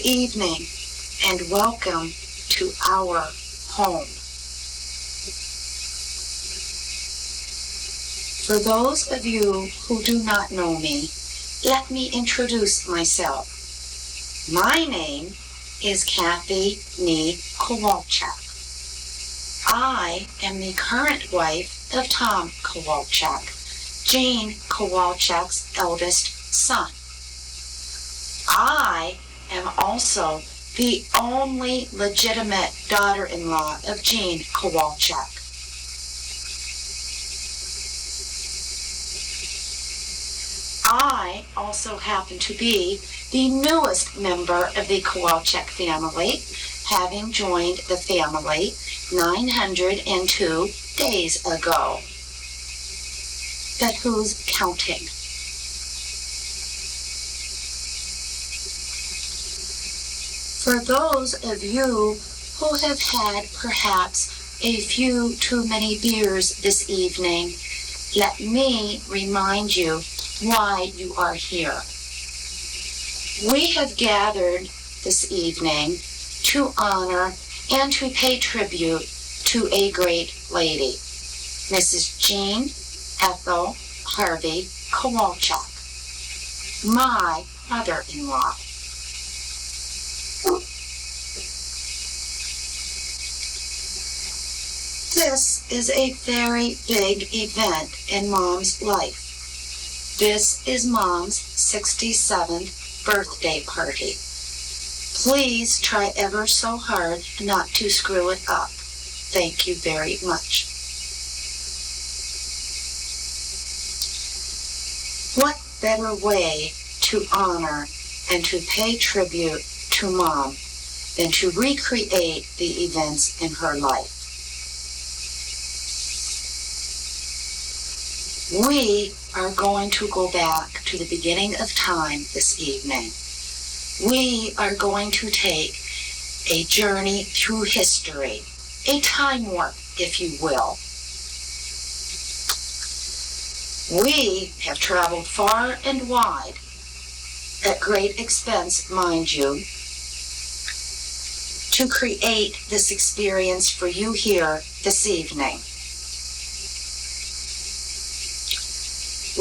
evening and welcome to our home. For those of you who do not know me, let me introduce myself. My name is Kathy Nee Kowalczyk. I am the current wife of Tom Kowalczyk, Jane Kowalczyk's eldest son. I am also the only legitimate daughter-in-law of Jane Kowalczyk. I also happen to be the newest member of the Kowalczyk family, having joined the family 902 days ago. But who's counting? For those of you who have had perhaps a few too many beers this evening, let me remind you why you are here. We have gathered this evening to honor and to pay tribute to a great lady, Mrs. Jean Ethel Harvey Kowalczyk, my mother-in-law. This is a very big event in Mom's life. This is Mom's 67th birthday party. Please try ever so hard not to screw it up. Thank you very much. What better way to honor and to pay tribute to Mom than to recreate the events in her life? We are going to go back to the beginning of time this evening. We are going to take a journey through history, a time warp, if you will. We have traveled far and wide, at great expense, mind you, to create this experience for you here this evening.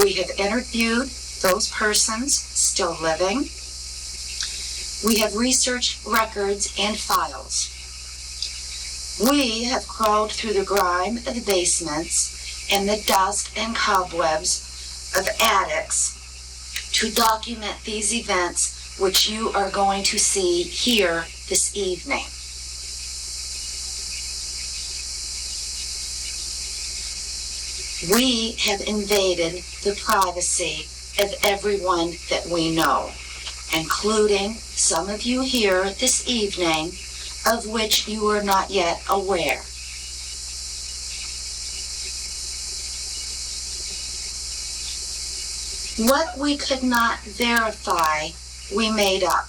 We have interviewed those persons still living. We have researched records and files. We have crawled through the grime of the basements and the dust and cobwebs of attics to document these events which you are going to see here this evening. We have invaded the privacy of everyone that we know, including some of you here this evening, of which you are not yet aware. What we could not verify, we made up.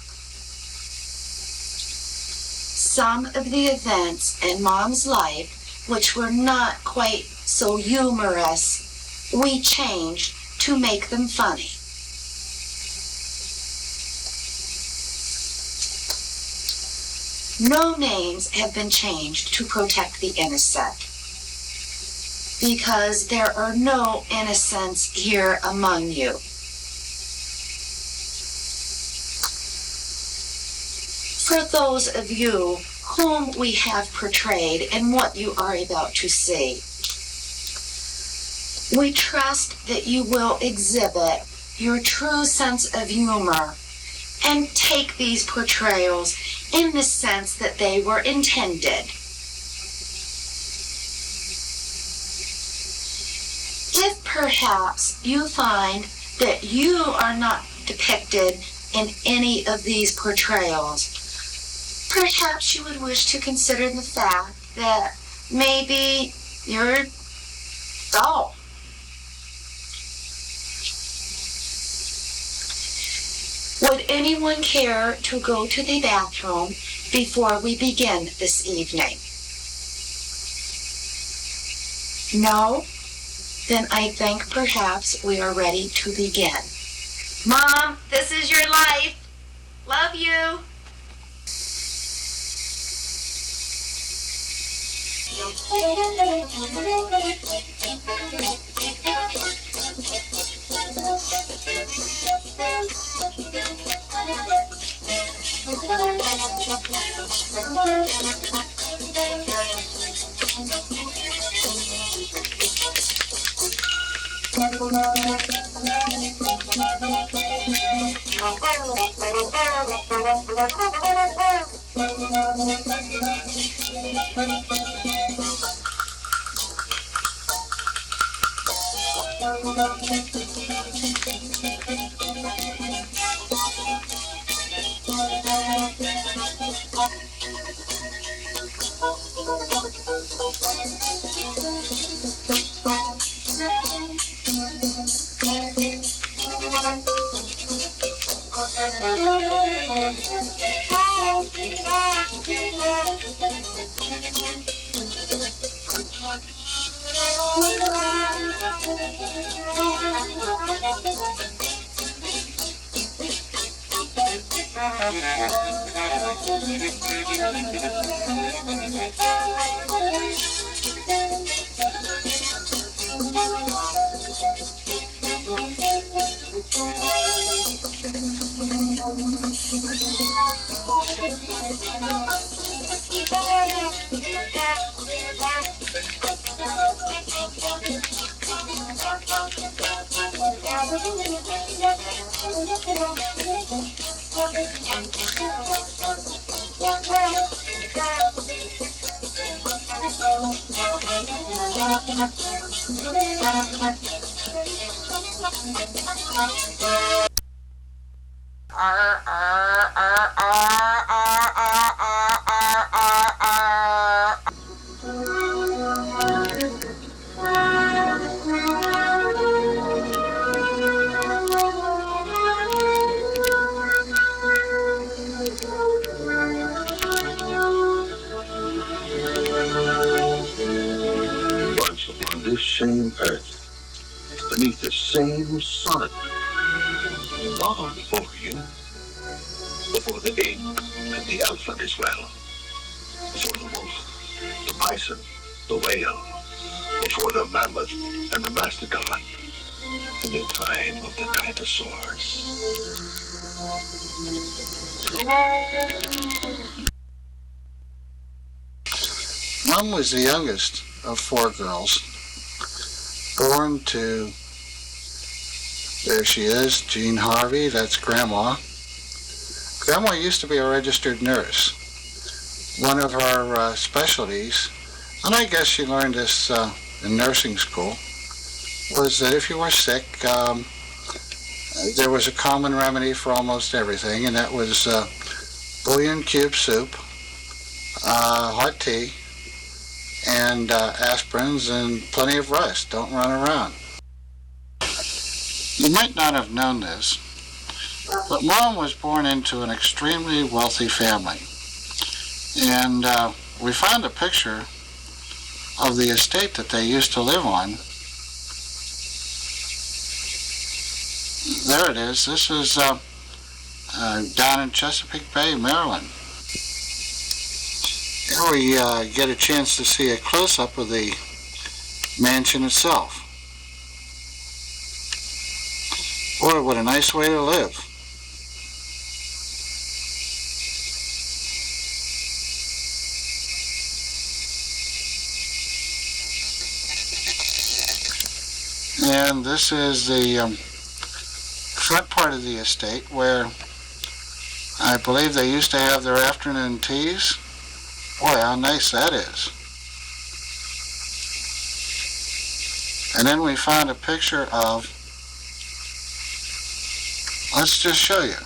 Some of the events in Mom's life, which were not quite so humorous, we changed to make them funny. No names have been changed to protect the innocent, because there are no innocents here among you. For those of you whom we have portrayed and what you are about to see, we trust that you will exhibit your true sense of humor and take these portrayals in the sense that they were intended. If perhaps you find that you are not depicted in any of these portrayals, perhaps you would wish to consider the fact that maybe you're dull. Would anyone care to go to the bathroom before we begin this evening? No? Then I think perhaps we are ready to begin. Mom, this is your life. Love you. Once upon this same earth, beneath the same sun, long before you, before the ape and the elephant as well, before the wolf, the bison, the whale, before the mammoth and the mastodon, in the time of the dinosaurs. Mom was the youngest of 4 girls, born to, there she is, Jean Harvey, that's Grandma. Grandma used to be a registered nurse. One of her specialties, and I guess she learned this in nursing school, was that if you were sick, there was a common remedy for almost everything, and that was bouillon cube soup, hot tea, and aspirins and plenty of rest. Don't run around. You might not have known this, but Mom was born into an extremely wealthy family. And we found a picture of the estate that they used to live on. There it is. This is down in Chesapeake Bay, Maryland. Here we get a chance to see a close-up of the mansion itself. Boy, what a nice way to live. And this is the front part of the estate where I believe they used to have their afternoon teas. Boy, how nice that is. And then we found a picture of, let's just show you.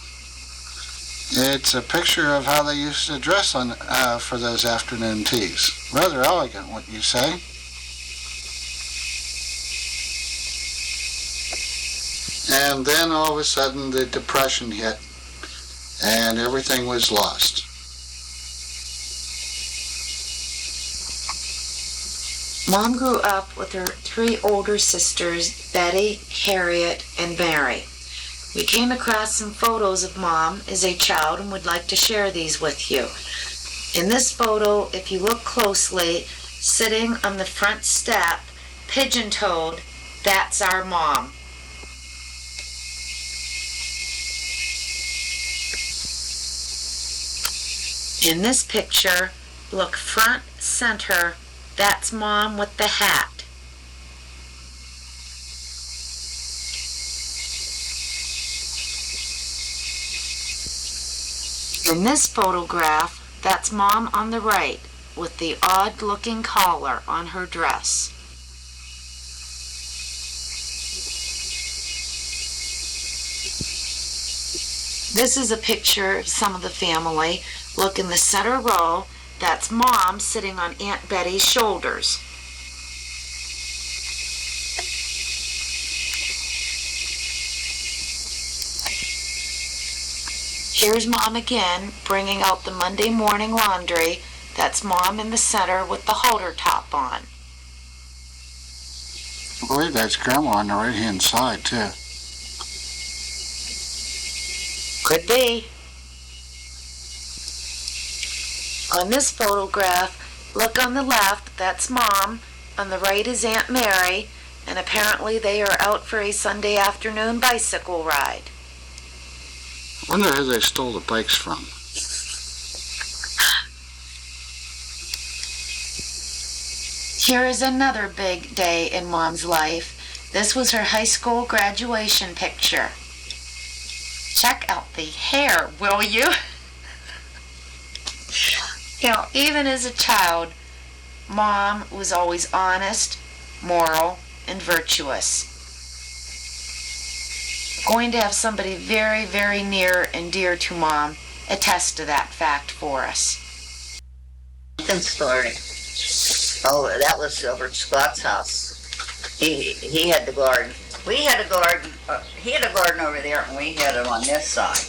It's a picture of how they used to dress on for those afternoon teas. Rather elegant, wouldn't you say? And then all of a sudden the Depression hit and everything was lost. Mom grew up with her 3 older sisters, Betty, Harriet, and Mary. We came across some photos of Mom as a child and would like to share these with you. In this photo, if you look closely, sitting on the front step, pigeon-toed, "That's our mom." In this picture, look front center, that's Mom with the hat. In this photograph, that's Mom on the right with the odd-looking collar on her dress. This is a picture of some of the family. Look in the center row, that's Mom sitting on Aunt Betty's shoulders. Here's Mom again, bringing out the Monday morning laundry. That's Mom in the center with the halter top on. I believe that's Grandma on the right-hand side, too. Could be. On this photograph, look on the left, that's Mom. On the right is Aunt Mary, and apparently they are out for a Sunday afternoon bicycle ride. I wonder who they stole the bikes from. Here is another big day in Mom's life. This was her high school graduation picture. Check out the hair, will you? You know, even as a child, Mom was always honest, moral, and virtuous. Going to have somebody very, very near and dear to Mom attest to that fact for us. Story. Oh, that was over at Scott's house. He had the garden. We had a garden. He had a garden over there, and we had it on this side.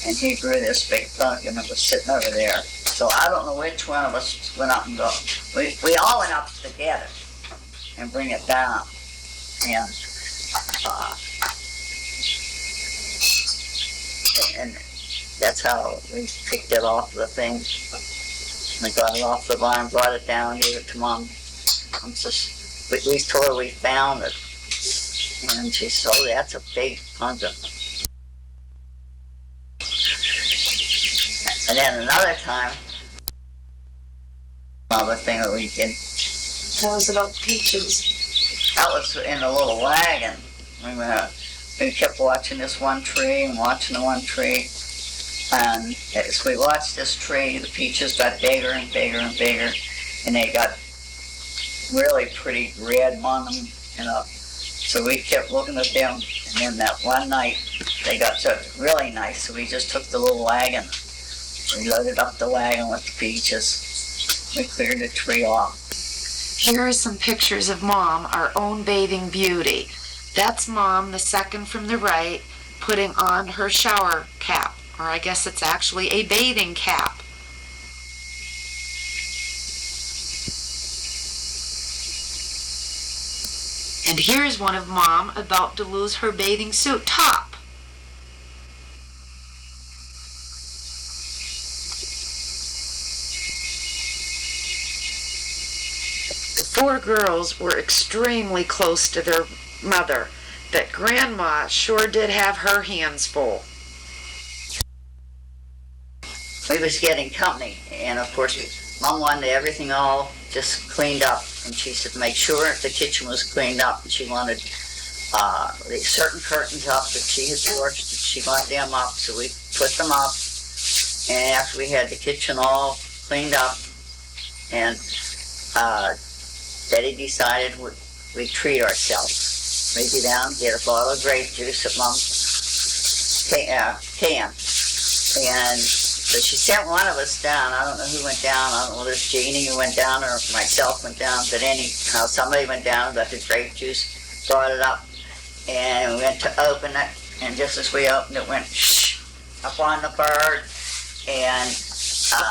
And he grew this big pumpkin that was sitting over there. So I don't know which one of us went up and go. We all went up together and bring it down. And that's how we picked it off the thing. We got it off the vine, brought it down, gave it to Mom. We told her we found it. And she said, "Oh, that's a big pumpkin." And then another time, another thing that we did. That was about peaches. That was in a little wagon. We kept watching this one tree and watching the one tree. And as we watched this tree, the peaches got bigger and bigger and bigger. And they got really pretty red on them, you know. So we kept looking at them. And then that one night, they got so really nice. So we just took the little wagon. We loaded up the wagon with the peaches. We cleared the tree off. Here are some pictures of Mom, our own bathing beauty. That's Mom, the second from the right, putting on her shower cap, or I guess it's actually a bathing cap. And here's one of Mom about to lose her bathing suit top. The four girls were extremely close to their mother, but Grandma sure did have her hands full. We was getting company, and of course, Mom wanted everything all just cleaned up, and she said make sure the kitchen was cleaned up, and she wanted the certain curtains up that she had washed, and she wanted them up, so we put them up, and after we had the kitchen all cleaned up, and Betty decided we'd treat ourselves. We'd go down, get a bottle of grape juice at Mom's can, and so she sent one of us down. I don't know who went down. I don't know whether it's Jeannie who went down or myself went down. But anyhow, somebody went down and got the grape juice, brought it up, and we went to open it. And just as we opened it, went shh up on the bird. And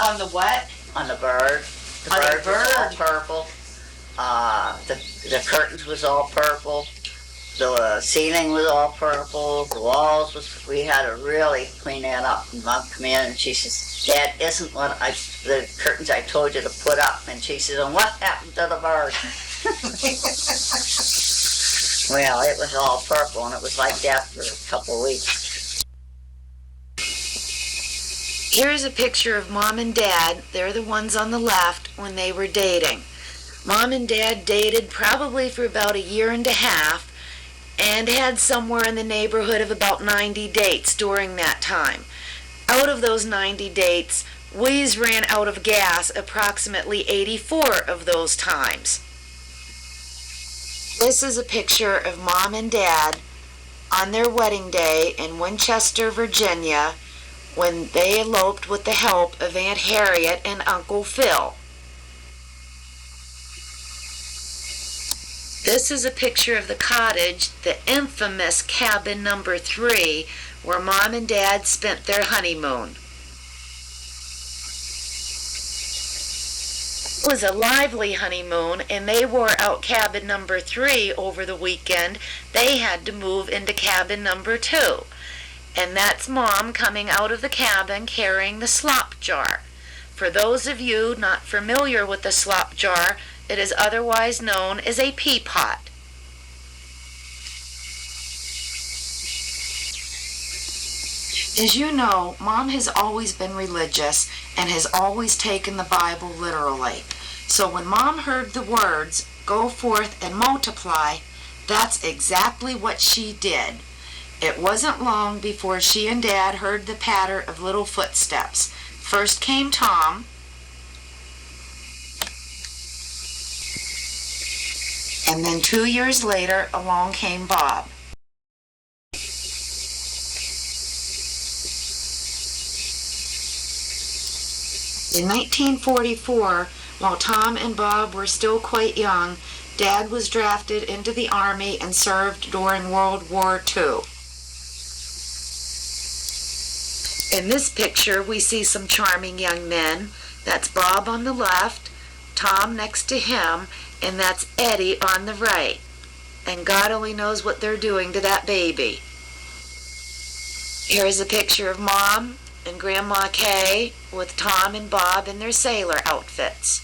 On the what? on the bird. The On the bird was all bird. purple. The curtains was all purple. the ceiling was all purple, the walls we had to really clean that up. And Mom come in and she says, "That isn't the curtains I told you to put up." And she says, "And what happened to the bird?" Well, it was all purple and it was like that for a couple of weeks. Here's a picture of Mom and Dad. They're the ones on the left when they were dating. Mom and Dad dated probably for about a year and a half and had somewhere in the neighborhood of about 90 dates during that time. Out of those 90 dates, Wheeze ran out of gas approximately 84 of those times. This is a picture of Mom and Dad on their wedding day in Winchester, Virginia, when they eloped with the help of Aunt Harriet and Uncle Phil. This is a picture of the cottage, the infamous cabin number 3, where Mom and Dad spent their honeymoon. It was a lively honeymoon, and they wore out cabin number 3 over the weekend. They had to move into cabin number 2. And that's Mom coming out of the cabin carrying the slop jar. For those of you not familiar with the slop jar, it is otherwise known as a pea pot. As you know, Mom has always been religious and has always taken the Bible literally. So when Mom heard the words, "Go forth and multiply," that's exactly what she did. It wasn't long before she and Dad heard the patter of little footsteps. First came Tom, and then 2 years later along came Bob. In 1944, while Tom and Bob were still quite young, Dad was drafted into the Army and served during World War II. In this picture, we see some charming young men. That's Bob on the left, Tom next to him, and that's Eddie on the right. And God only knows what they're doing to that baby. Here's a picture of Mom and Grandma Kay with Tom and Bob in their sailor outfits.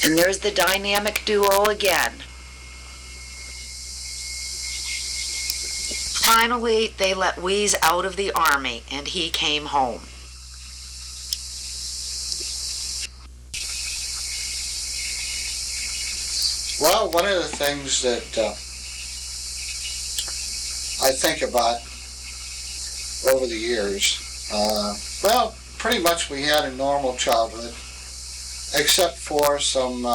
And there's the dynamic duo again. Finally, they let Wheeze out of the Army, and he came home. Well, one of the things that I think about over the years, well, pretty much we had a normal childhood, except for some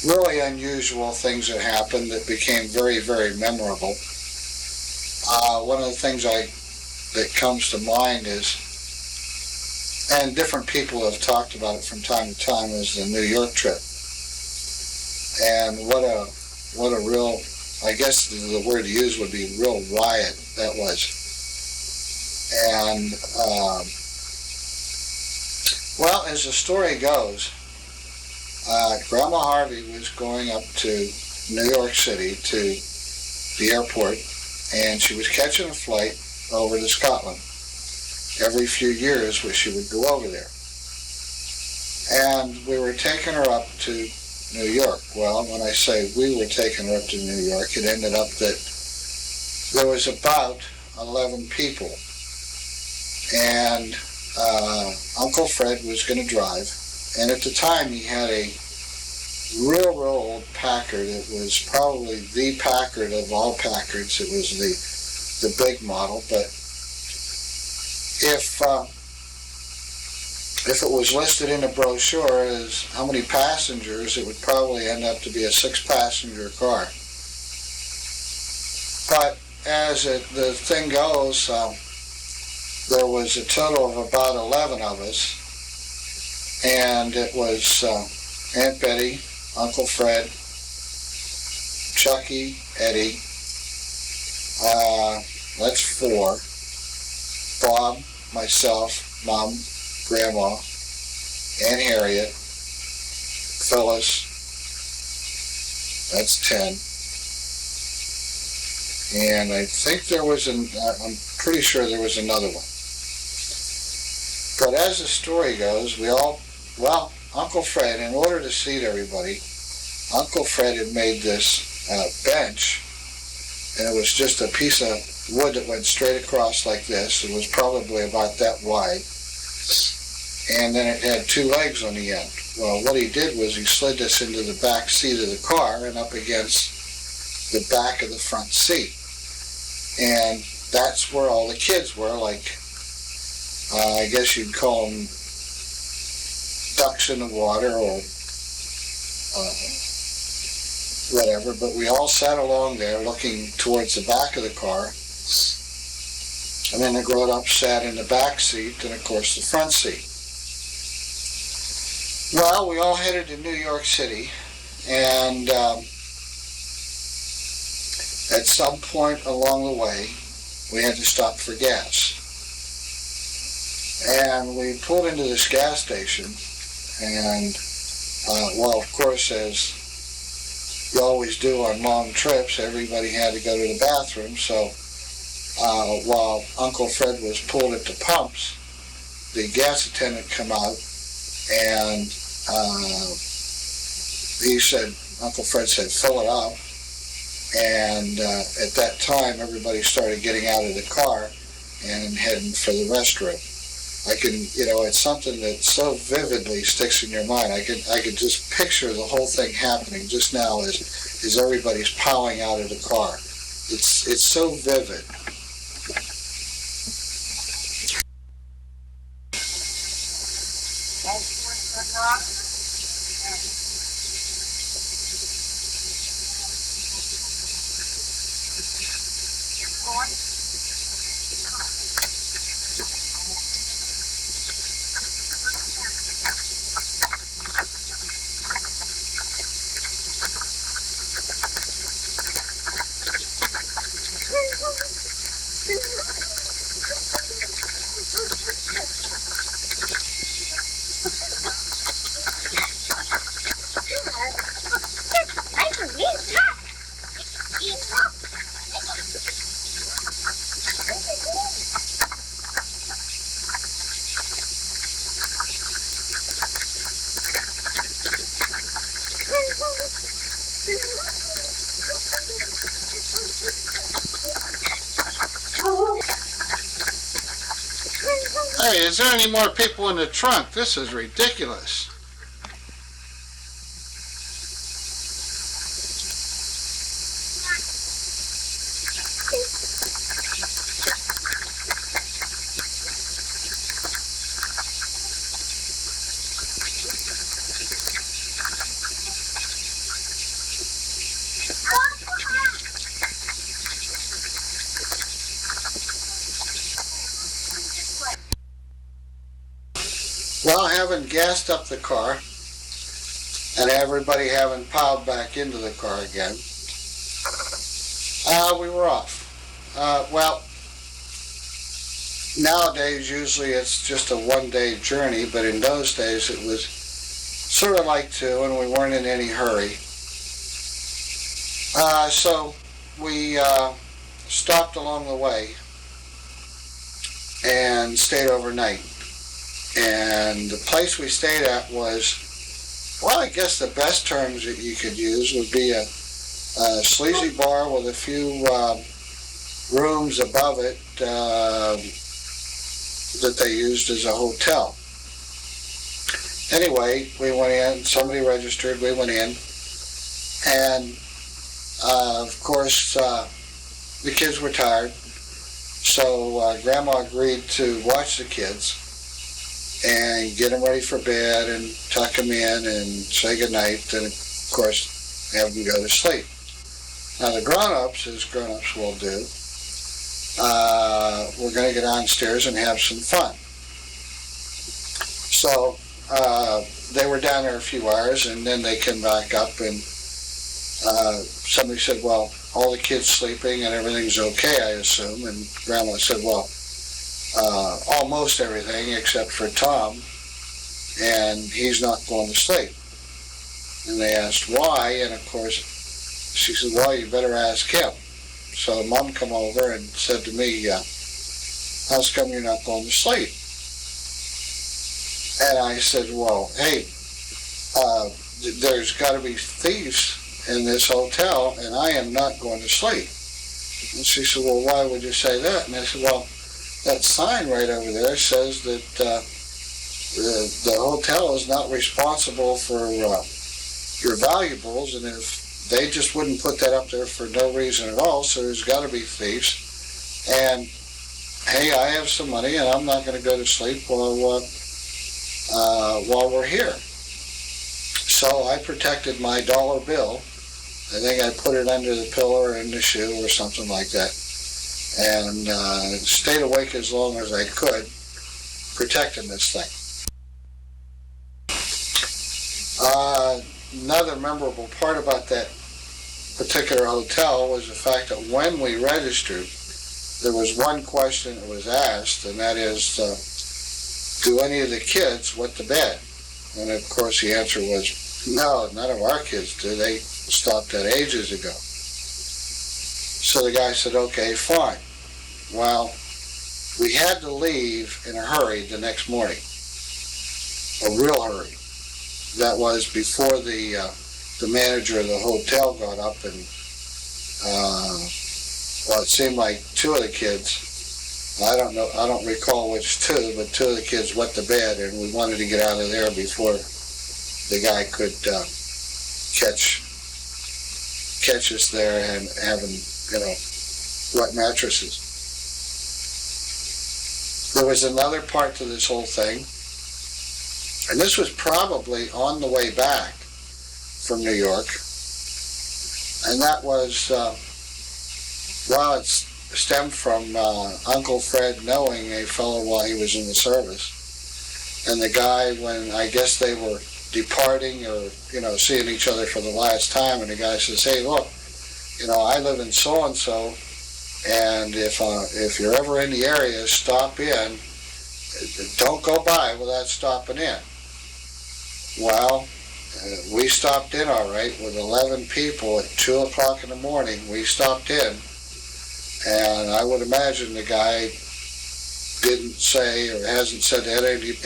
really unusual things that happened that became very, very memorable. One of the things that comes to mind is, and different people have talked about it from time to time, is the New York trip. And what a real, I guess the word to use would be real riot that was. And, well, as the story goes, Grandma Harvey was going up to New York City to the airport, and she was catching a flight over to Scotland. Every few years she would go over there. And we were taking her up to New York. Well, when I say we were taking her up to New York, it ended up that there was about 11 people. And Uncle Fred was going to drive. And at the time, he had a real old Packard. It was probably the Packard of all Packards. It was the big model. But if it was listed in the brochure as how many passengers, it would probably end up to be a 6-passenger car. But as the thing goes, there was a total of about 11 of us, and it was Aunt Betty, Uncle Fred, Chucky, Eddie, that's 4, Bob, myself, Mom, Grandma, and Harriet, Phyllis, that's 10. And I think there was I'm pretty sure there was another one. But as the story goes, Uncle Fred, in order to seat everybody, Uncle Fred had made this bench, and it was just a piece of wood that went straight across like this. It was probably about that wide. And then it had 2 legs on the end. Well, what he did was he slid this into the back seat of the car and up against the back of the front seat. And that's where all the kids were, like, I guess you'd call them ducks in the water or whatever, but we all sat along there looking towards the back of the car, and then the grown-ups sat in the back seat and, of course, the front seat. Well, we all headed to New York City, and at some point along the way, we had to stop for gas. And we pulled into this gas station, and, of course, as you always do on long trips, everybody had to go to the bathroom, so while Uncle Fred was pulled at the pumps, the gas attendant come out, and Uncle Fred said, fill it up, and at that time, everybody started getting out of the car and heading for the restroom. It's something that so vividly sticks in your mind. I could just picture the whole thing happening just now as everybody's piling out of the car. It's so vivid. Hey, is there any more people in the trunk? This is ridiculous. Well, having gassed up the car and everybody having piled back into the car again, we were off. Nowadays usually it's just a one-day journey, but in those days it was sort of like 2, and we weren't in any hurry. So we stopped along the way and stayed overnight. And the place we stayed at was, I guess the best terms that you could use would be a sleazy bar with a few rooms above it that they used as a hotel. Anyway, we went in, somebody registered, we went in, and of course the kids were tired, so Grandma agreed to watch the kids and get them ready for bed and tuck them in and say goodnight, and of course have them go to sleep. Now the grown-ups, as grown-ups will do, we're going to get downstairs and have some fun. So they were down there a few hours, and then they came back up, and somebody said, well, all the kids sleeping and everything's okay, I assume. And Grandma said, well, almost everything except for Tom. and he's not going to sleep. And they asked why, and of course, she said, well, you better ask him. So Mom come over and said to me, how's come you're not going to sleep? And I said, well, hey, there's got to be thieves in this hotel, and I am not going to sleep. And she said, well, why would you say that? And I said, well, that sign right over there says that the hotel is not responsible for your valuables, and if they just wouldn't put that up there for no reason at all, so there's got to be thieves. And hey, I have some money, and I'm not going to go to sleep while we're here. So I protected my dollar bill. I think I put it under the pillow or in the shoe or something like that, and stayed awake as long as I could, protecting this thing. Another memorable part about that particular hotel was the fact that when we registered, there was one question that was asked, and that is, do any of the kids wet the bed? And of course the answer was, no, none of our kids do. They stopped that ages ago. So the guy said, okay, fine. Well, we had to leave in a hurry the next morning, a real hurry. That was before the manager of the hotel got up and, well, it seemed like two of the kids, I don't recall which two, but two of the kids wet the bed, and we wanted to get out of there before the guy could catch us there and having, wet mattresses. There was another part to this whole thing, and this was probably on the way back from New York, and that was, it stemmed from Uncle Fred knowing a fellow while he was in the service, and the guy, when I guess they were departing or, seeing each other for the last time, and the guy says, hey, look, I live in so-and-so, and if you're ever in the area, stop in. Don't go by without stopping in. Well, we stopped in all right with 11 people at 2 o'clock in the morning. We stopped in, and I would imagine the guy didn't say or hasn't said to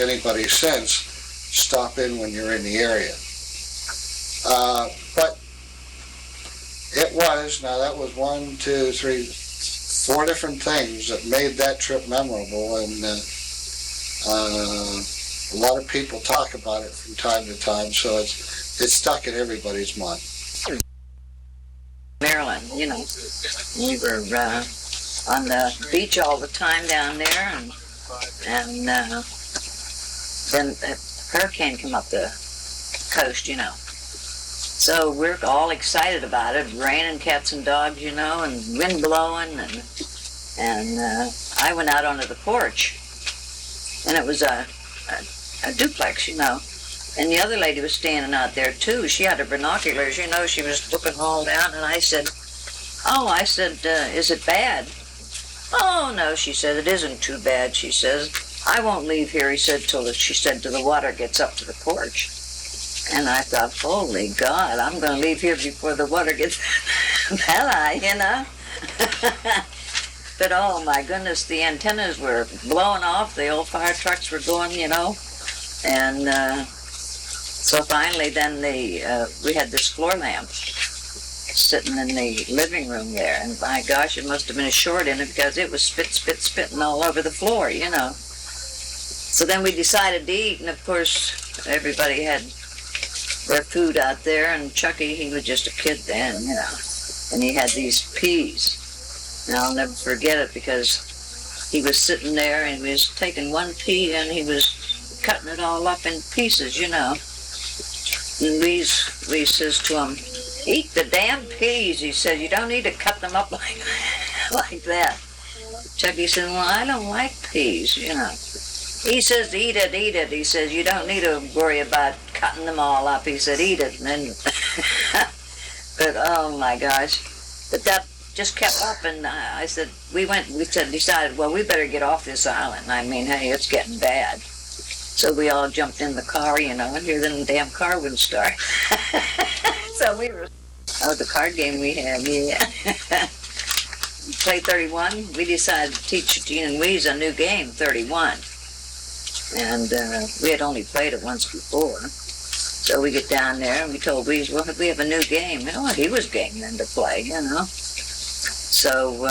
anybody since, stop in when you're in the area. But it was, now that was 1, 2, 3, 4 different things that made that trip memorable, and a lot of people talk about it from time to time, so it's stuck in everybody's mind. Maryland, we were on the beach all the time down there, and then a hurricane came up the coast, So we're all excited about it, raining cats and dogs, and wind blowing, and I went out onto the porch, and it was a duplex, and the other lady was standing out there too. She had her binoculars, she was looking all down, and I said, is it bad? Oh, no, she said, it isn't too bad, she says. I won't leave here, she said, till the water gets up to the porch. And I thought, holy God, I'm going to leave here before the water gets that high, But oh my goodness, the antennas were blowing off, the old fire trucks were going, and so finally then we had this floor lamp sitting in the living room there, and my gosh, it must have been a short in it because it was spitting all over the floor, So then we decided to eat, and of course everybody had their food out there, and Chucky, he was just a kid then, and he had these peas. And I'll never forget it because he was sitting there and he was taking one pea and he was cutting it all up in pieces, And we says to him, eat the damn peas. He said, you don't need to cut them up like that. Chucky said, well, I don't like peas, He says, eat it. He says, you don't need to worry about cutting them all up. He said, eat it. And then, but oh my gosh. But that just kept up, and I said, decided, well, we better get off this island. I mean, hey, it's getting bad. So we all jumped in the car, and here then the damn car wouldn't start. So we were, the card game we had, yeah. Play 31. We decided to teach Gene and Weeze a new game, 31. And we had only played it once before. So we get down there and we told Weeze, well, we have a new game. He was game then to play, So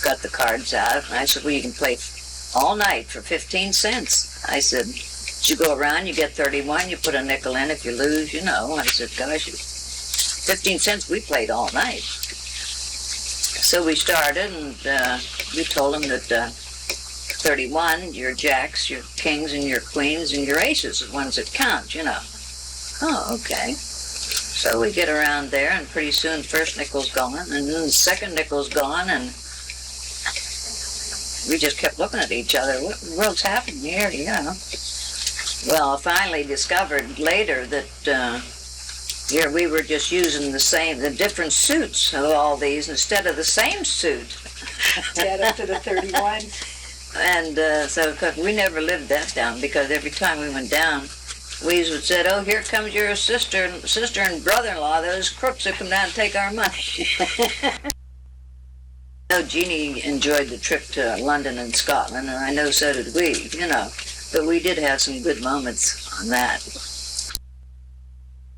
got the cards out, and I said, well, you can play all night for 15 cents. I said, you go around, you get 31, you put a nickel in. If you lose, I said, gosh, 15 cents, we played all night. So we started, and we told them that 31, your jacks, your kings, and your queens, and your aces are the ones that count, Oh, okay. So we get around there, and pretty soon first nickel's gone, and then the second nickel's gone, and we just kept looking at each other. What in the world's happening here, Well, I finally discovered later that here we were just using the different suits of all these instead of the same suit. Add up to the 31. And so we never lived that down, because every time we went down, Weeze would say, oh, here comes your sister and brother-in-law, those crooks that come down and take our money. Jeannie enjoyed the trip to London and Scotland, and I know so did we, but we did have some good moments on that.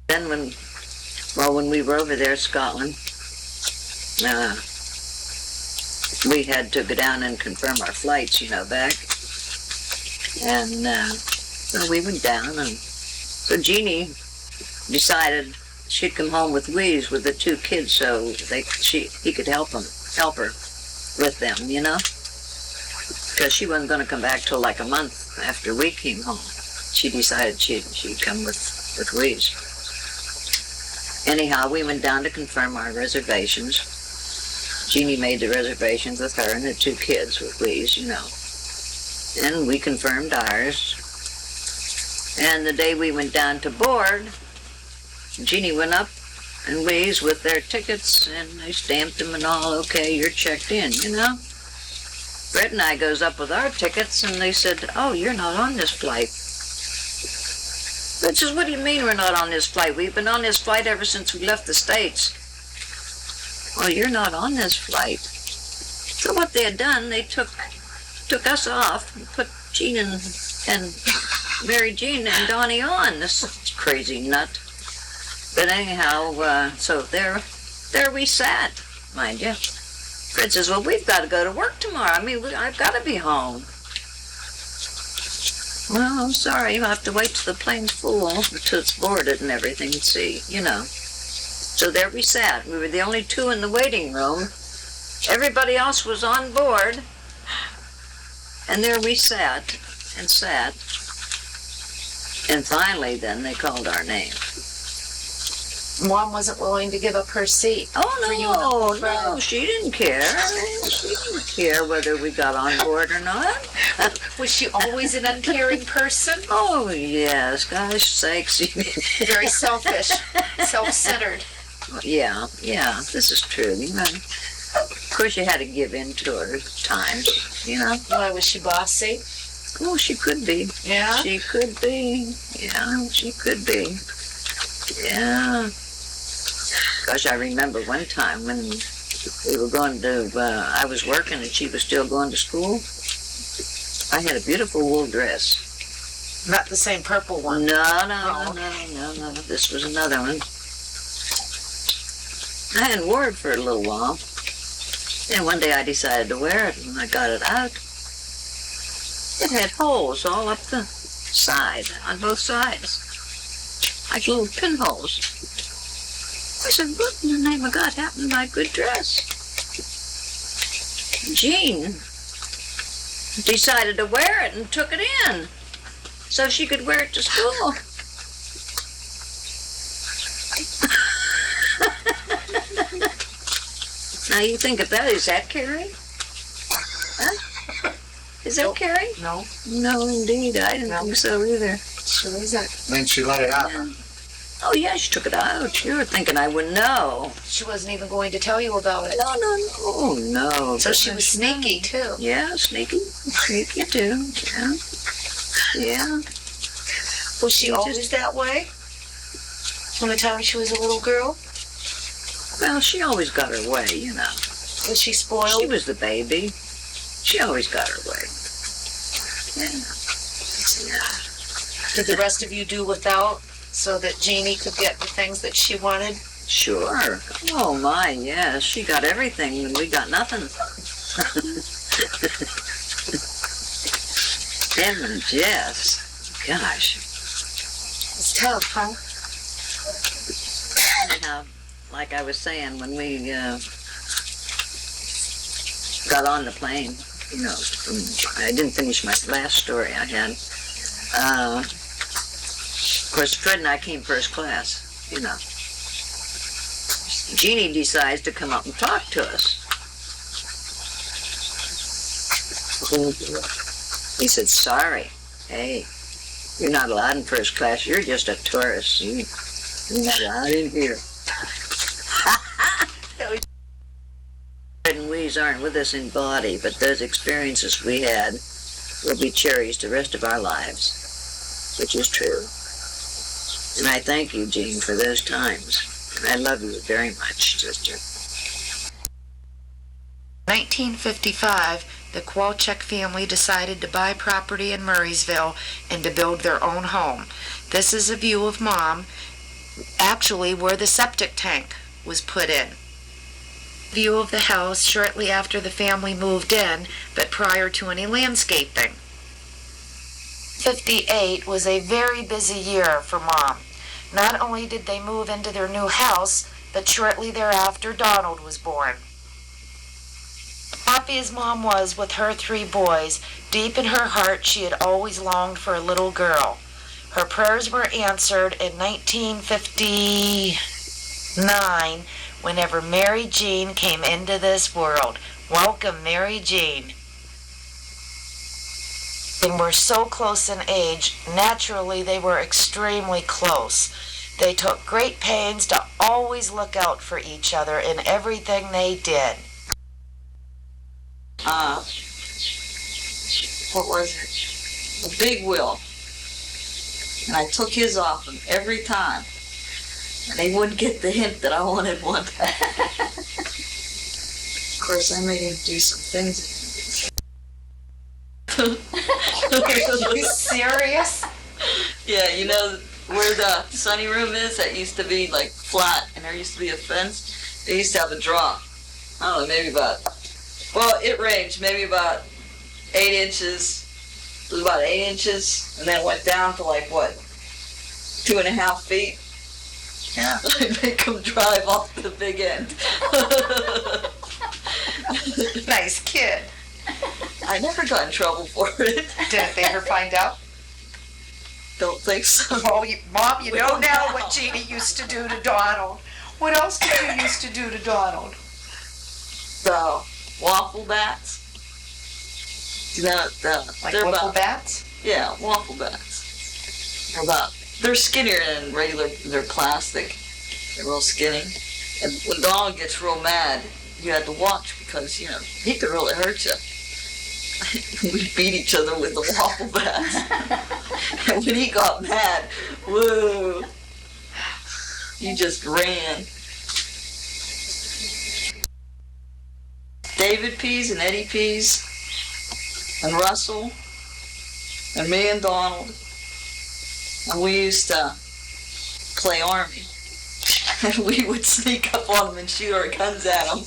Then when we were over there in Scotland, we had to go down and confirm our flights, back. And so we went down, and so Jeannie decided she'd come home with Weeze with the two kids, so he could help her with them, because she wasn't going to come back till like a month after we came home. She decided she'd come with Weeze. Anyhow, we went down to confirm our reservations. Jeannie made the reservations with her and the two kids with Weeze, And we confirmed ours. And the day we went down to board, Jeannie went up and Weeze with their tickets, and they stamped them and all, okay, you're checked in, Brett and I goes up with our tickets, and they said, oh, you're not on this flight. Brett says, what do you mean we're not on this flight? We've been on this flight ever since we left the States. Well, you're not on this flight. So what they had done, they took us off and put Gene and Mary Jean and Donnie on. This crazy nut. But anyhow, so there we sat, mind you. Fred says, well, we've got to go to work tomorrow. I've got to be home. Well, I'm sorry, you'll have to wait till the plane's full, till it's boarded and everything, and see, So there we sat. We were the only two in the waiting room. Everybody else was on board. And there we sat and sat. And finally, then, they called our name. Mom wasn't willing to give up her seat. Oh, no, she didn't care. She didn't care whether we got on board or not. Was she always an uncaring person? Oh, yes, gosh sakes. Very selfish, self-centered. Yeah, this is true. Of course, you had to give in to her at times, Why, was she bossy? Oh, she could be. Yeah? She could be. Yeah, she could be. Yeah. Gosh, I remember one time when we were going to, I was working and she was still going to school. I had a beautiful wool dress. Not the same purple one. No. This was another one. I hadn't worn it for a little while. And one day I decided to wear it, and I got it out. It had holes all up the side, on both sides. Like little pinholes. I said, what in the name of God happened to my good dress? Jean decided to wear it and took it in so she could wear it to school. Now you think of that, is that caring? Huh? Is that caring? No. No, indeed, I didn't think so either. Sure isn't. Then she let it out. Oh, yeah, she took it out. You were thinking I wouldn't know. She wasn't even going to tell you about it. No. So she was sneaky, too. Yeah, sneaky too, yeah. Yeah. Was she always that way? From the time she was a little girl? Well, she always got her way, you know. Was she spoiled? She was the baby. She always got her way. Yeah. Did the rest of you do without so that Jeannie could get the things that she wanted? Sure. Oh my, yes. She got everything and we got nothing. And Jess, gosh. It's tough, huh? Like I was saying, when we got on the plane, you know, I didn't finish my last story I had. Of course, Fred and I came first class, you know. Jeannie decides to come up and talk to us. He said, sorry, hey, you're not allowed in first class, you're just a tourist. You're not allowed in here. Fred and Weeze aren't with us in body, but those experiences we had will be cherished the rest of our lives, which is true. And I thank you, Jean, for those times. And I love you very much, sister. 1955, the Kowalczyk family decided to buy property in Murraysville and to build their own home. This is a view of Mom, actually where the septic tank was put in. View of the house shortly after the family moved in, but prior to any landscaping. 58 was a very busy year for Mom. Not only did they move into their new house, but shortly thereafter Donald was born. Happy as Mom was with her 3 boys, deep in her heart she had always longed for a little girl. Her prayers were answered in 1959 whenever Mary Jean came into this world. Welcome, Mary Jean. They were so close in age, naturally they were extremely close. They took great pains to always look out for each other in everything they did. What was it? A big wheel. And I took his off him every time. And he wouldn't get the hint that I wanted one. Of course, I made him do some things. Are you serious? Yeah, you know where the sunny room is? That used to be like flat, and there used to be a fence. They used to have a drop. I don't know, maybe about, well, it ranged maybe about 8 inches. It was about 8 inches, and then it went down to like what, 2.5 feet. Yeah. I'd make him drive off the big end. Nice kid. I never got in trouble for it. Didn't they ever find out? Don't think so. Oh, Mom, you We know don't now know. what Jeannie used to do to Donald. What else did you used to do to Donald? The waffle bats. You know, Like they're wiffle about, bats? yeah, waffle bats. They're skinnier than regular, they're plastic. They're real skinny. And when Donald gets real mad, you have to watch because, you know, he could really hurt you. We beat each other with the waffle bats. And when he got mad, whoa, he just ran. David Pease and Eddie Pease and Russell and me and Donald. And we used to play Army. And we would sneak up on them and shoot our guns at them.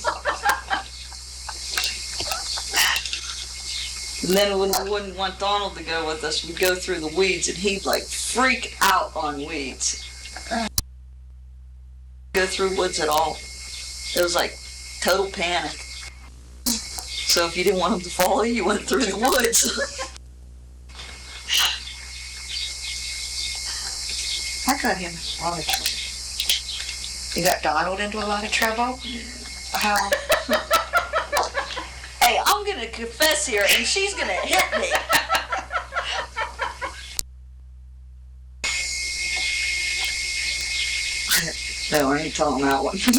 And then when we wouldn't want Donald to go with us, we'd go through the weeds and he'd like freak out on weeds. Go through woods at all. It was like total panic. So if you didn't want him to follow you, you went through the woods. I got him in a lot of trouble. You got Donald into a lot of trouble? How? Hey, I'm gonna confess here and she's gonna hit me. No, I ain't telling that one. Come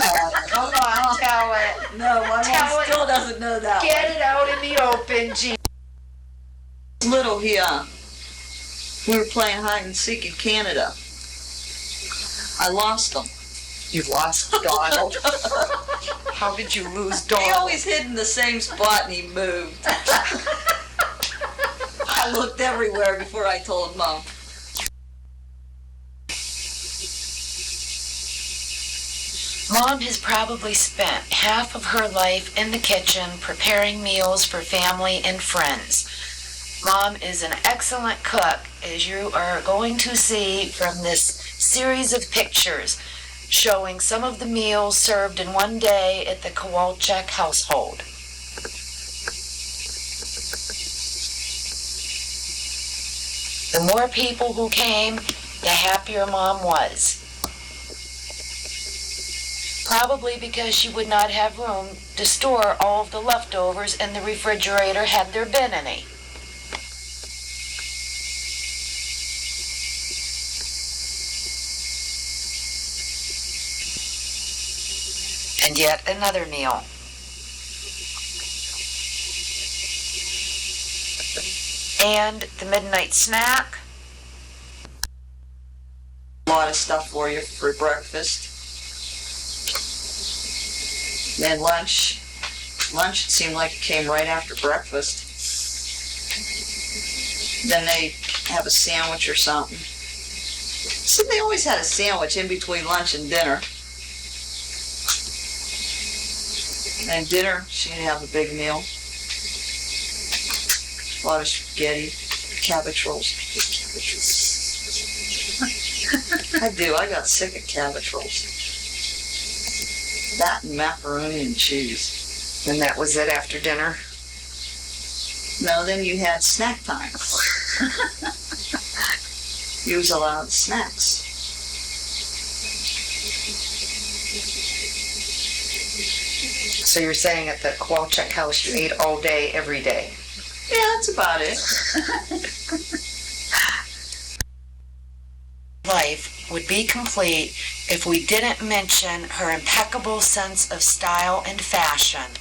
on, tell it. No, my Tell mom it. still doesn't know that Get it out in the open, Jean. one. Little, he We were playing hide and seek in Canada. I lost them. You lost Donald. How did you lose He Donald? always hid in the same spot and he moved. I looked everywhere before I told Mom. Mom has probably spent half of her life in the kitchen preparing meals for family and friends. Mom is an excellent cook, as you are going to see from this series of pictures showing some of the meals served in one day at the Kowalczyk household. The more people who came, the happier Mom was. Probably because she would not have room to store all of the leftovers in the refrigerator had there been any. And yet another meal. And the midnight snack. A lot of stuff for you for breakfast. Then lunch. Lunch, it seemed like it came right after breakfast. Then they have a sandwich or something. So they always had a sandwich in between lunch and dinner. And dinner, she'd have a big meal. A lot of spaghetti, cabbage rolls. I do, I got sick of cabbage rolls. That and macaroni and cheese. And that was it after dinner? No, then you had snack time. You was allowed snacks. So you're saying at the Kowalczyk house you ate all day, every day? Yeah, that's about it. Life would be complete if we didn't mention her impeccable sense of style and fashion.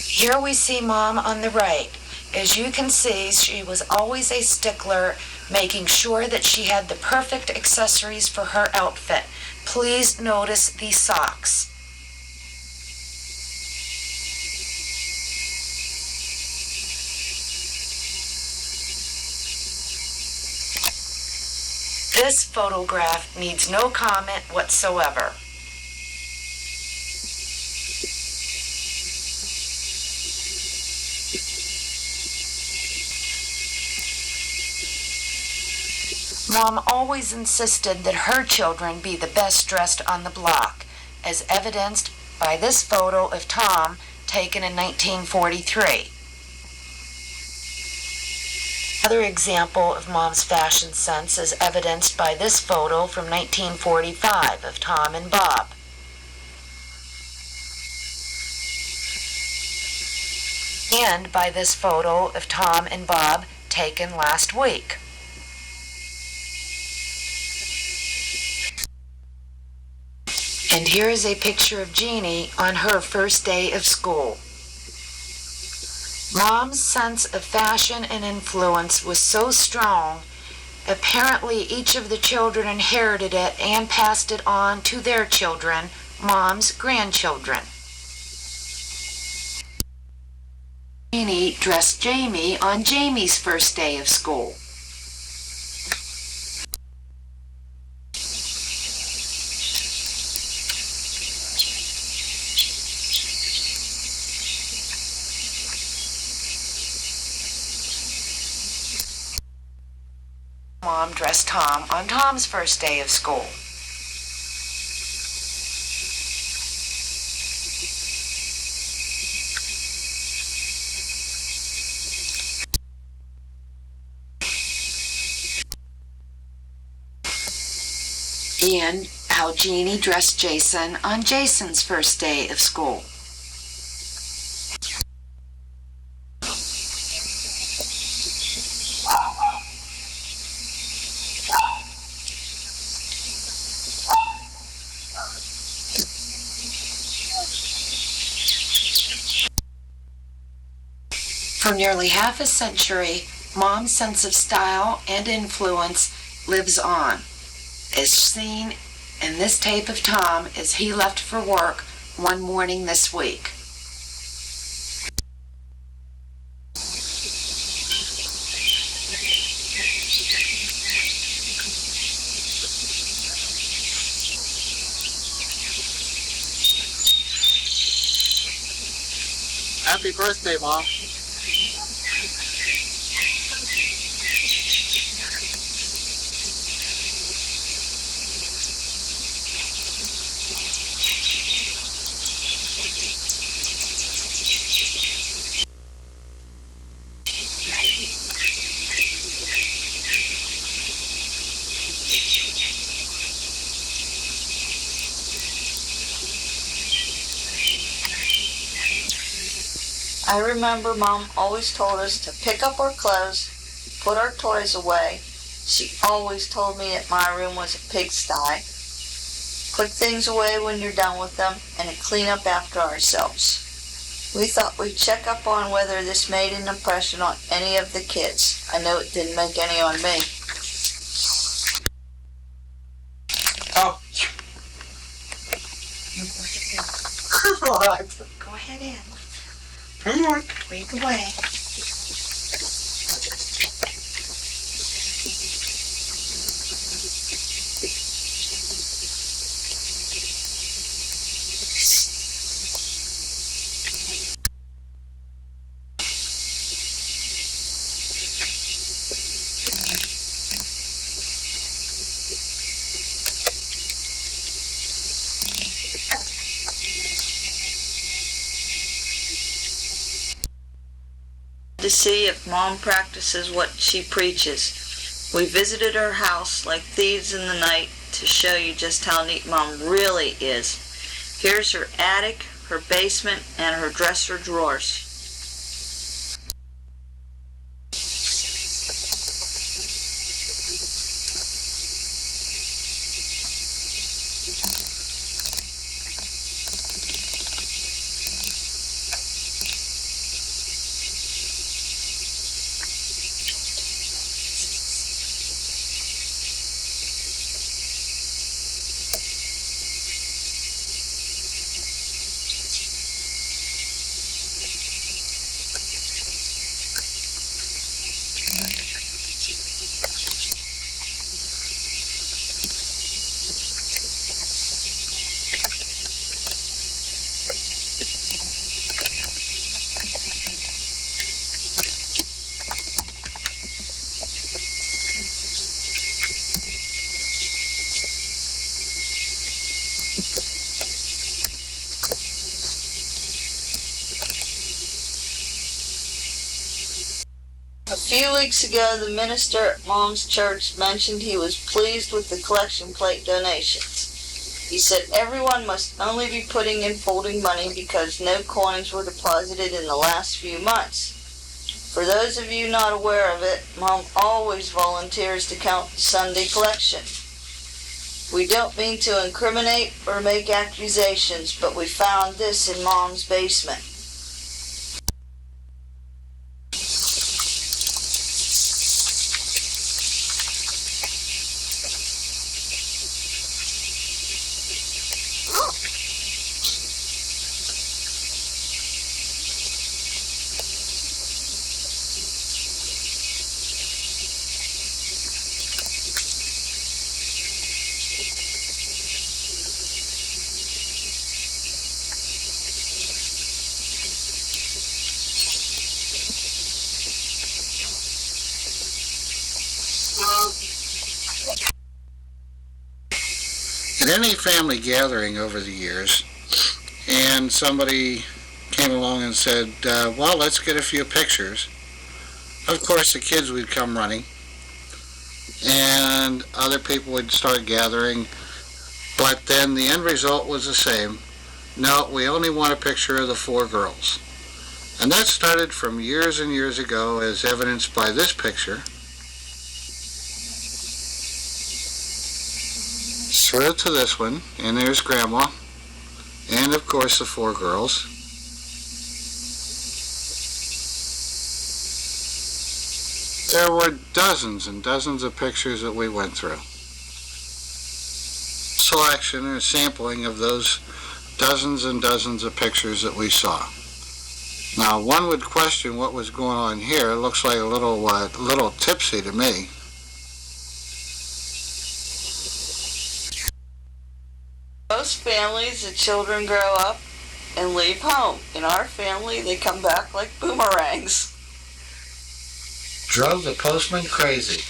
Here we see Mom on the right. As you can see, she was always a stickler, making sure that she had the perfect accessories for her outfit. Please notice these socks. This photograph needs no comment whatsoever. Mom always insisted that her children be the best dressed on the block, as evidenced by this photo of Tom taken in 1943. Another example of Mom's fashion sense is evidenced by this photo from 1945 of Tom and Bob. And by this photo of Tom and Bob taken last week. And here is a picture of Jeannie on her first day of school. Mom's sense of fashion and influence was so strong, apparently each of the children inherited it and passed it on to their children, Mom's grandchildren. Jeannie dressed Jamie on Jamie's first day of school. Mom dressed Tom on Tom's first day of school. And how Jeannie dressed Jason on Jason's first day of school. For nearly half a century, Mom's sense of style and influence lives on, as seen in this tape of Tom as he left for work one morning this week. Happy birthday, Mom. I remember Mom always told us to pick up our clothes, put our toys away. She always told me that my room was a pigsty. Put things away when you're done with them and to clean up after ourselves. We thought we'd check up on whether this made an impression on any of the kids. I know it didn't make any on me. Oh. What? Go ahead in. Come on. Read away. To see if Mom practices what she preaches. We visited her house like thieves in the night to show you just how neat Mom really is. Here's her attic, her basement, and her dresser drawers. A few weeks ago, the minister at Mom's church mentioned he was pleased with the collection plate donations. He said everyone must only be putting in folding money because no coins were deposited in the last few months. For those of you not aware of it, Mom always volunteers to count the Sunday collection. We don't mean to incriminate or make accusations, but we found this in Mom's basement. At any family gathering over the years, and somebody came along and said, well, let's get a few pictures. Of course, the kids would come running, and other people would start gathering, but then the end result was the same. No, we only want a picture of the 4 girls. And that started from years and years ago, as evidenced by this picture. Through to this one, and there's Grandma, and of course the 4 girls. There were dozens and dozens of pictures that we went through. Selection or sampling of those dozens and dozens of pictures that we saw. Now, one would question what was going on here. It looks like a little tipsy to me. Most families, the children grow up and leave home. In our family, they come back like boomerangs. Drove the postman crazy.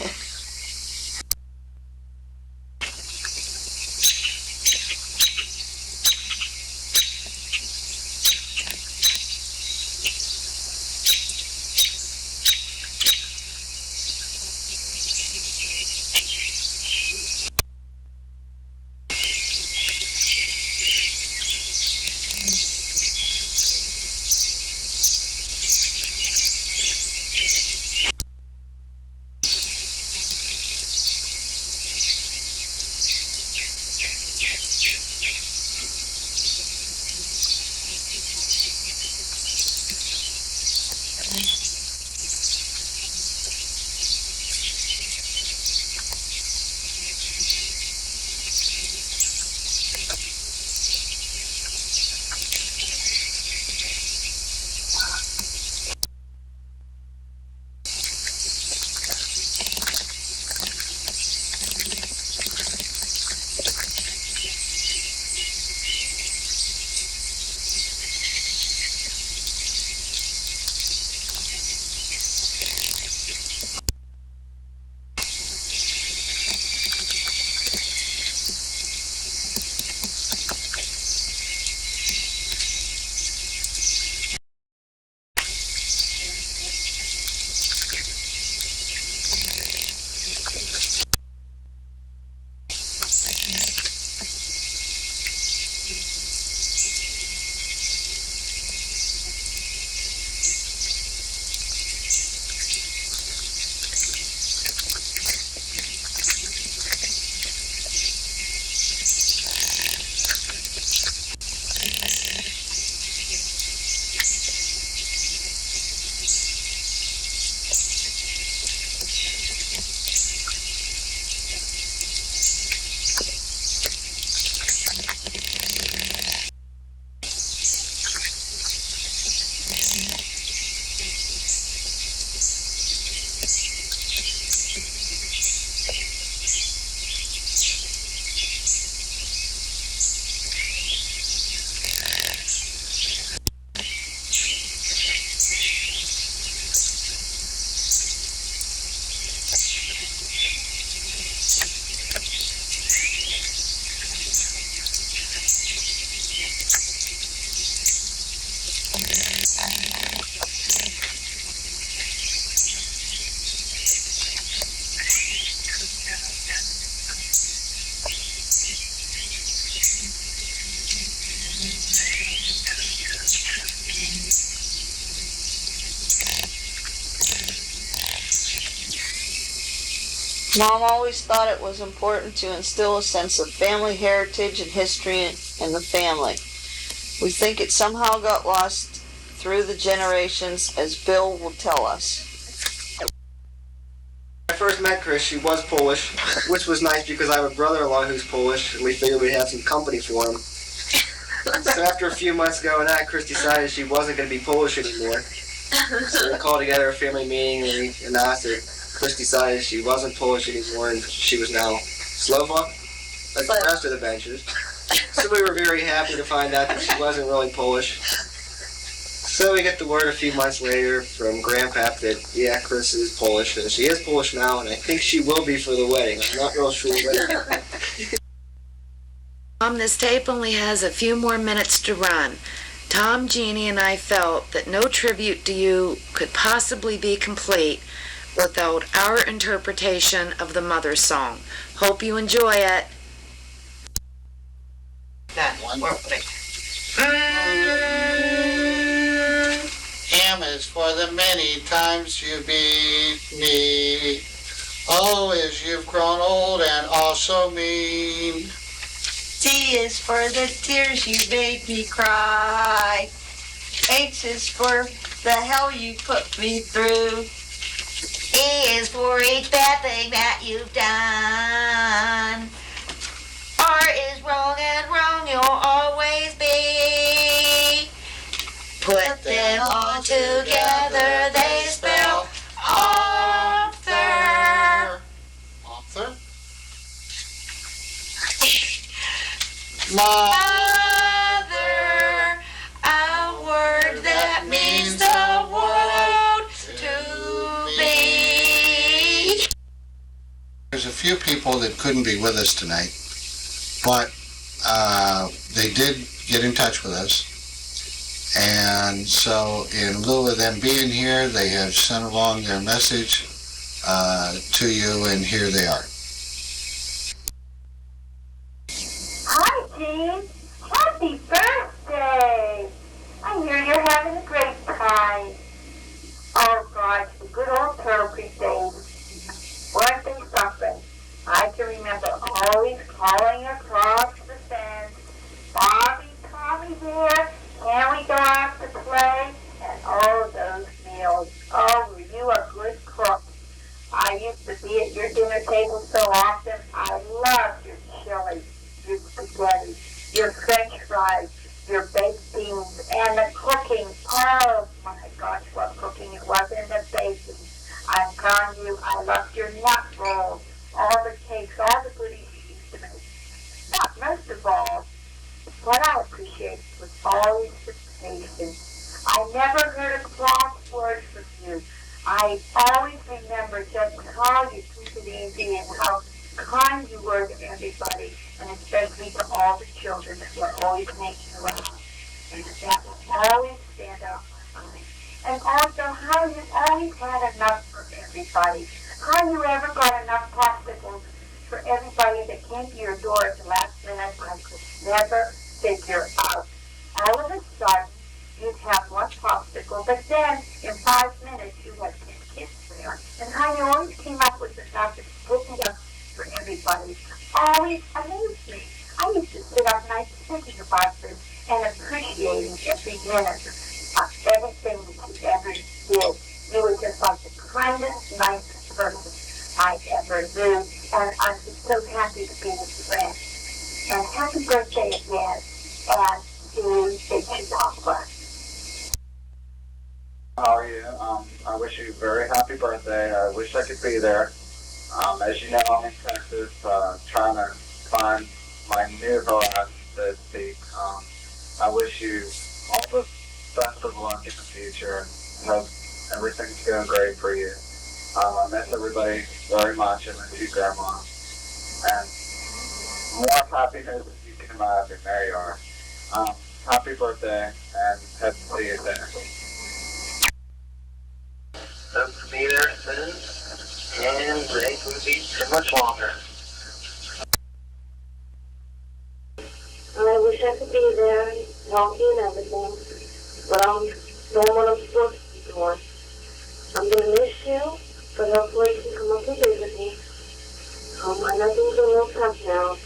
Mom always thought it was important to instill a sense of family heritage and history in the family. We think it somehow got lost through the generations, as Bill will tell us. When I first met Chris, she was Polish, which was nice because I have a brother-in-law who's Polish, and we figured we'd have some company for him. So after a few months going on, Chris decided she wasn't going to be Polish anymore. So we called together a family meeting and we announced that Chris decided she wasn't Polish anymore and she was now Slovak, like the rest of the benchers. So we were very happy to find out that she wasn't really Polish. So we get the word a few months later from Grandpap that, yeah, Chris is Polish, and she is Polish now, and I think she will be for the wedding. I'm not real sure, but... Mom, this tape only has a few more minutes to run. Tom, Jeannie, and I felt that no tribute to you could possibly be complete without our interpretation of the Mother's Song. Hope you enjoy it. That one. M is for the many times you beat me. O is you've grown old and also mean. T is for the tears you made me cry. H is for the hell you put me through. is for each bad thing that you've done. R is wrong and wrong you'll always be. Put them all together, they spell author. Author? Mother, a word that means the world to me. There's a few people that couldn't be with us tonight, but they did get in touch with us. And so in lieu of them being here, they have sent along their message to you, and here they are. Hi, Jean. Happy birthday. I hear you're having a great time. Oh, gosh, the good old Turtle Creek days. Weren't they something? I can remember always calling across the fence, Bobby, Tommy there, can we go out to play? And all those meals. Oh, were you a good cook? I used to be at your dinner table so often. I loved your chili, your spaghetti, your French fries, your baked beans, and the cooking. Oh my gosh, what cooking it was in the basin. I'm telling you, I loved your nut rolls, all the cakes, all the goodies you used to make. But most of all, what I appreciated was always the patience. I never heard a cross word from you. I always remember just how you took it easy and how kind you were to everybody, and especially to all the children that were always hanging around. And that will always stand out in my mind. And also how you always had enough for everybody. How you ever got enough popsicles for everybody that came to your door at the last minute, I could never figure out. All of a sudden, you'd have one popsicle, but then in 5 minutes you had 10 kids there. And how you always came up with enough to put it up for everybody always amazed me. I used to sit up nights thinking about this and appreciating every minute of everything that you ever did. You were just like the kindest, nicest person I ever knew, and I'm just so happy to be with friend. And happy birthday again, and to Big Chautauqua. How are you? I wish you a very happy birthday. I wish I could be there. As you know, I'm in Texas, trying to find my new horizons, so to speak. I wish you all the best of luck in the future, and hope everything's going great for you. I miss everybody very much, and miss you, Grandma. And more happiness if you can imagine. There you are. Happy birthday, and hope to see you there. Hope to be there soon, and it ain't going to be too much longer. I wish I could be there and talking and everything, but I'm doing what I'm supposed to be doing. I'm going to miss you, but hopefully you can come up and visit me. I know things are real tough now,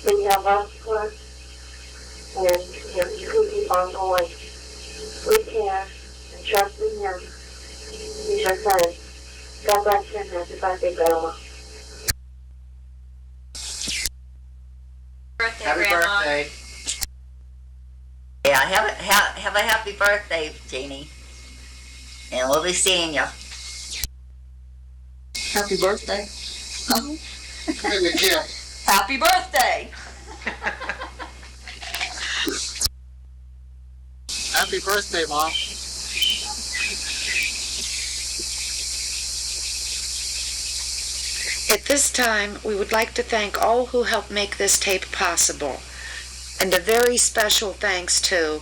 but you have us for, and you can keep on going. We care and trust in him. He's your son. God bless you and happy birthday, Grandma. Happy birthday. Yeah, have a happy birthday, Jeannie. And we'll be seeing you. Happy birthday. Maybe a gift. Happy birthday. Happy birthday, Mom. At this time, we would like to thank all who helped make this tape possible. And a very special thanks to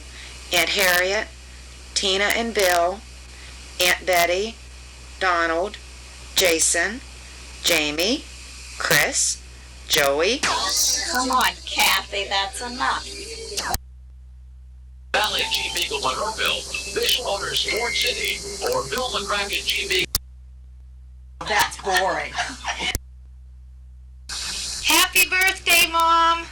Aunt Harriet, Tina and Bill, Aunt Betty, Donald, Jason, Jamie, Chris, Joey. Come on, Kathy, that's enough. Valley G. Beagle Monroeville, Fish Motors Ford City, or Bill McCracken G. Beagle. That's boring. Happy birthday, Mom!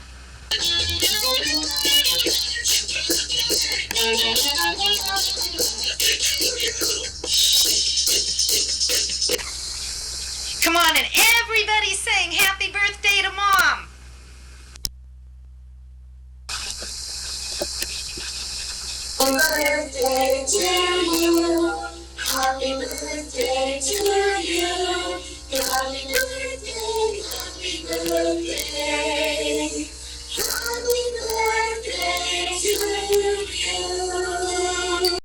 on, and everybody sing happy birthday to Mom. Birthday to you. Happy birthday to you. Happy birthday